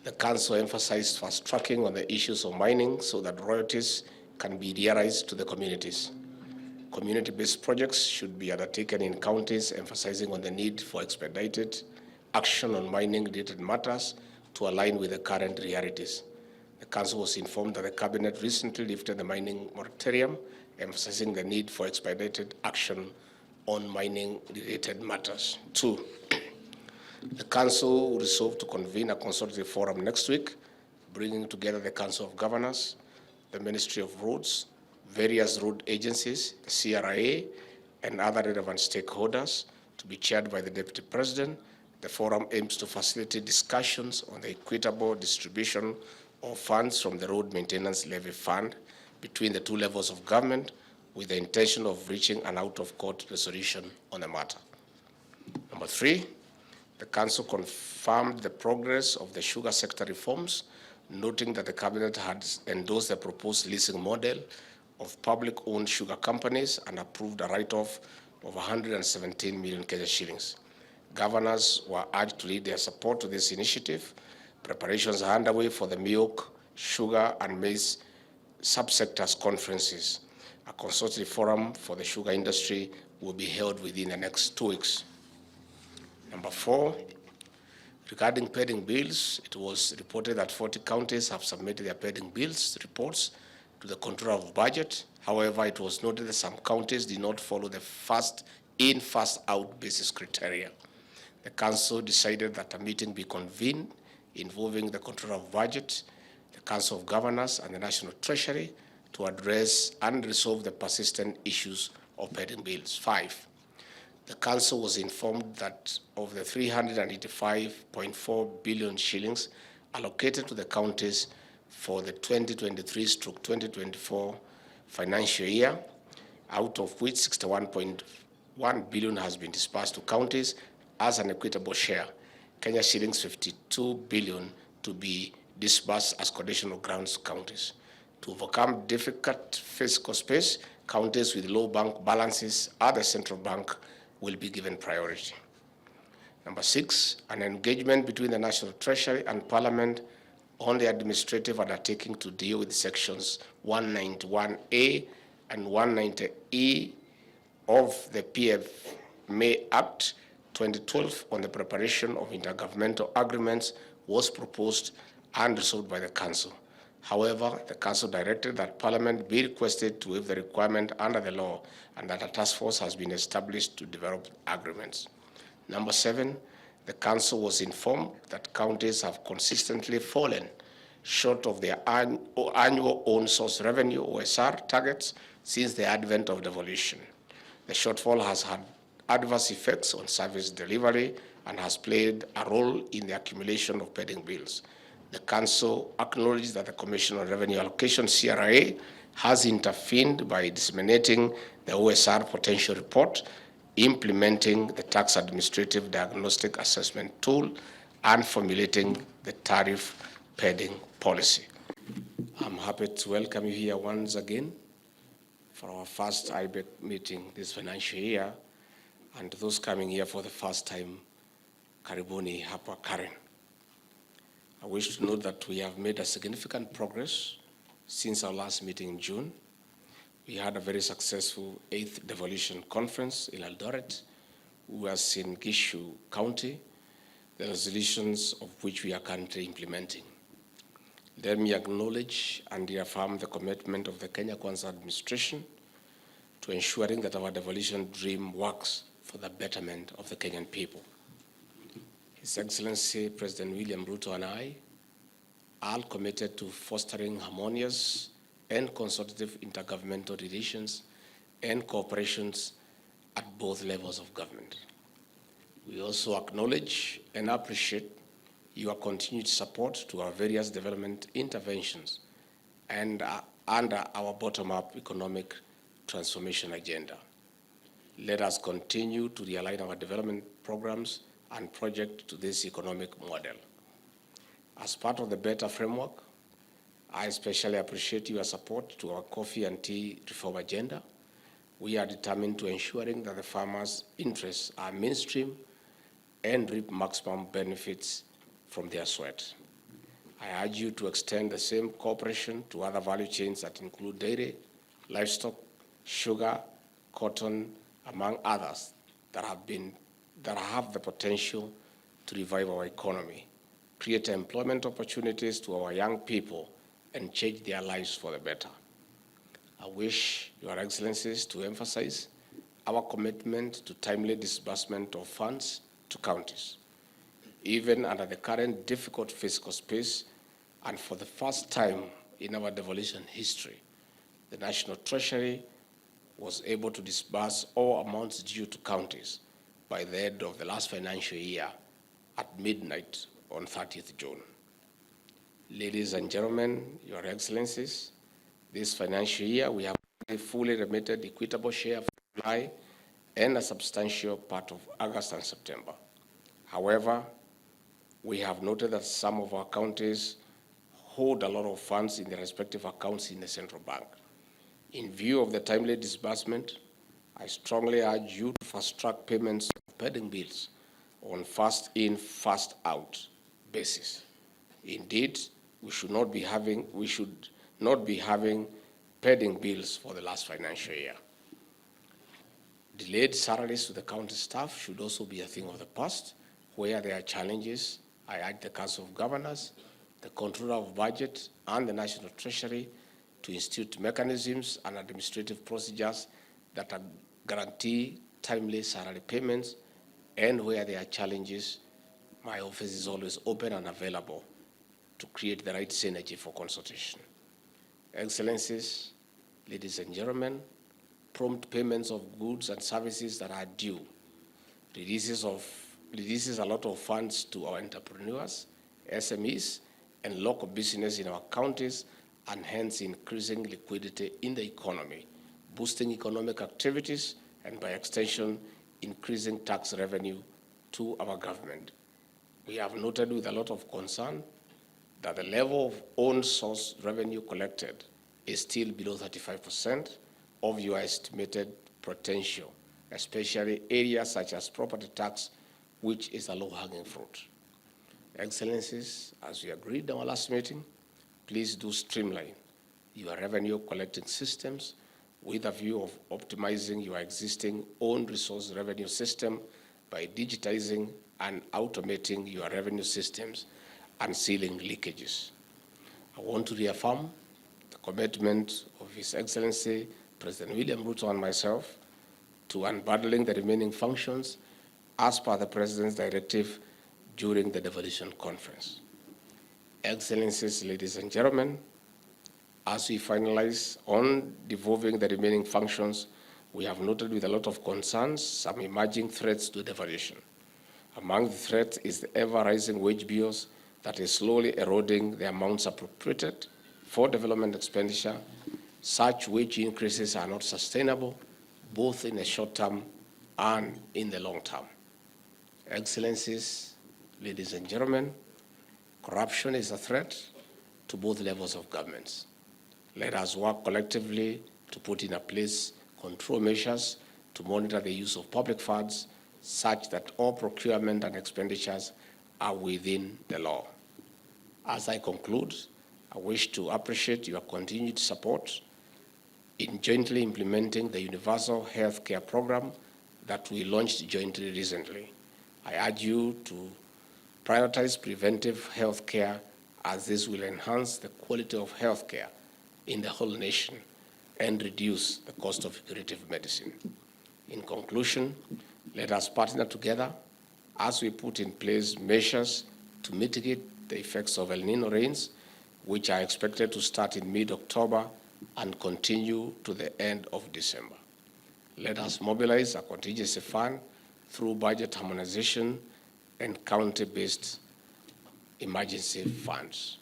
The Council emphasized fast-tracking on the issues of mining so that royalties can be realized to the communities. Community-based projects should be undertaken in counties, emphasizing on the need for expedited action on mining-related matters to align with the current realities. The Council was informed that the Cabinet recently lifted the mining moratorium, emphasizing the need for expedited action on mining-related matters. 2. The Council resolved to convene a consultative forum next week, bringing together the Council of Governors, the Ministry of Roads, various road agencies, the CRA, and other relevant stakeholders, to be chaired by the Deputy President. The forum aims to facilitate discussions on the equitable distribution of funds from the Road Maintenance Levy Fund between the two levels of government, with the intention of reaching an out-of-court resolution on the matter. Number 3, the Council confirmed the progress of the sugar sector reforms, noting that the Cabinet had endorsed the proposed leasing model of public-owned sugar companies and approved a write-off of 117 million Kenya shillings. Governors were urged to lead their support to this initiative. Preparations are underway for the milk, sugar, and maize subsectors conferences. A consultative forum for the sugar industry will be held within the next 2 weeks. Number 4, regarding pending bills, it was reported that 40 counties have submitted their pending bills reports to the Controller of Budget. However, it was noted that some counties did not follow the first-in, first-out basis criteria. The Council decided that a meeting be convened involving the Controller of Budget, the Council of Governors, and the National Treasury to address and resolve the persistent issues of pending bills. 5. The Council was informed that of the 385.4 billion shillings allocated to the counties for the 2023-2024 financial year, out of which 61.1 billion has been disbursed to counties as an equitable share, Kenya shillings 52 billion to be disbursed as conditional grants to counties. To overcome difficult fiscal space, counties with low bank balances at the central bank will be given priority. Number 6, an engagement between the National Treasury and Parliament on the administrative undertaking to deal with sections 191A and 190E of the PFMA Act 2012 on the preparation of intergovernmental agreements was proposed and resolved by the Council. However, the Council directed that Parliament be requested to waive the requirement under the law and that a task force has been established to develop agreements. Number 7, the Council was informed that counties have consistently fallen short of their annual own source revenue, OSR, targets since the advent of devolution. The shortfall has had adverse effects on service delivery and has played a role in the accumulation of pending bills. The Council acknowledges that the Commission on Revenue Allocation, CRA, has intervened by disseminating the OSR potential report, implementing the Tax Administrative Diagnostic Assessment Tool, and formulating the tariff pending policy. I'm happy to welcome you here once again for our first IBEC meeting this financial year, and those coming here for the first time, karibuni hapa Karen. I wish to note that we have made a significant progress since our last meeting in June. We had a very successful 8th devolution conference in Eldoret, who was in Gishu County, the resolutions of which we are currently implementing. Let me acknowledge and reaffirm the commitment of the Kenya Kwanza administration to ensuring that our devolution dream works for the betterment of the Kenyan people. His Excellency President William Ruto and I are committed to fostering harmonious and consultative intergovernmental relations and cooperations at both levels of government. We also acknowledge and appreciate your continued support to our various development interventions and under our bottom-up economic transformation agenda. Let us continue to realign our development programs and project to this economic model. As part of the better framework, I especially appreciate your support to our coffee and tea reform agenda. We are determined to ensuring that the farmers' interests are mainstream and reap maximum benefits from their sweat. I urge you to extend the same cooperation to other value chains that include dairy, livestock, sugar, cotton, among others that have the potential to revive our economy, create employment opportunities to our young people, and change their lives for the better. I wish Your Excellencies to emphasize our commitment to timely disbursement of funds to counties. Even under the current difficult fiscal space, and for the first time in our devolution history, the National Treasury was able to disburse all amounts due to counties by the end of the last financial year at midnight on 30th June. Ladies and gentlemen, Your Excellencies, this financial year we have fully remitted equitable share for July and a substantial part of August and September. However, we have noted that some of our counties hold a lot of funds in their respective accounts in the central bank. In view of the timely disbursement, I strongly urge you to fast-track payments of pending bills on first-in, first-out basis. Indeed, we should not be having pending bills for the last financial year. Delayed salaries to the county staff should also be a thing of the past. Where there are challenges, I urge the Council of Governors, the Controller of Budget, and the National Treasury to institute mechanisms and administrative procedures that guarantee timely salary payments, and where there are challenges, my office is always open and available to create the right synergy for consultation. Excellencies, ladies and gentlemen, prompt payments of goods and services that are due releases a lot of funds to our entrepreneurs, SMEs, and local business in our counties, and hence increasing liquidity in the economy, boosting economic activities, and by extension, increasing tax revenue to our government. We have noted with a lot of concern that the level of own source revenue collected is still below 35% of your estimated potential, especially areas such as property tax, which is a low-hanging fruit. Excellencies, as we agreed in our last meeting, please do streamline your revenue collecting systems with a view of optimizing your existing own resource revenue system by digitizing and automating your revenue systems and sealing leakages. I want to reaffirm the commitment of His Excellency President William Ruto and myself to unbundling the remaining functions as per the President's directive during the devolution conference. Excellencies, ladies and gentlemen, as we finalize on devolving the remaining functions, we have noted with a lot of concerns some emerging threats to devolution. Among the threats is the ever-rising wage bills that is slowly eroding the amounts appropriated for development expenditure. Such wage increases are not sustainable, both in the short term and in the long term. Excellencies, ladies and gentlemen, corruption is a threat to both levels of governments. Let us work collectively to put in place control measures to monitor the use of public funds such that all procurement and expenditures are within the law. As I conclude, I wish to appreciate your continued support in jointly implementing the universal health care program that we launched jointly recently. I urge you to prioritize preventive health care, as this will enhance the quality of health care in the whole nation and reduce the cost of curative medicine. In conclusion, let us partner together as we put in place measures to mitigate the effects of El Nino rains, which are expected to start in mid-October and continue to the end of December. Let us mobilize a contingency fund through budget harmonization and county-based emergency funds.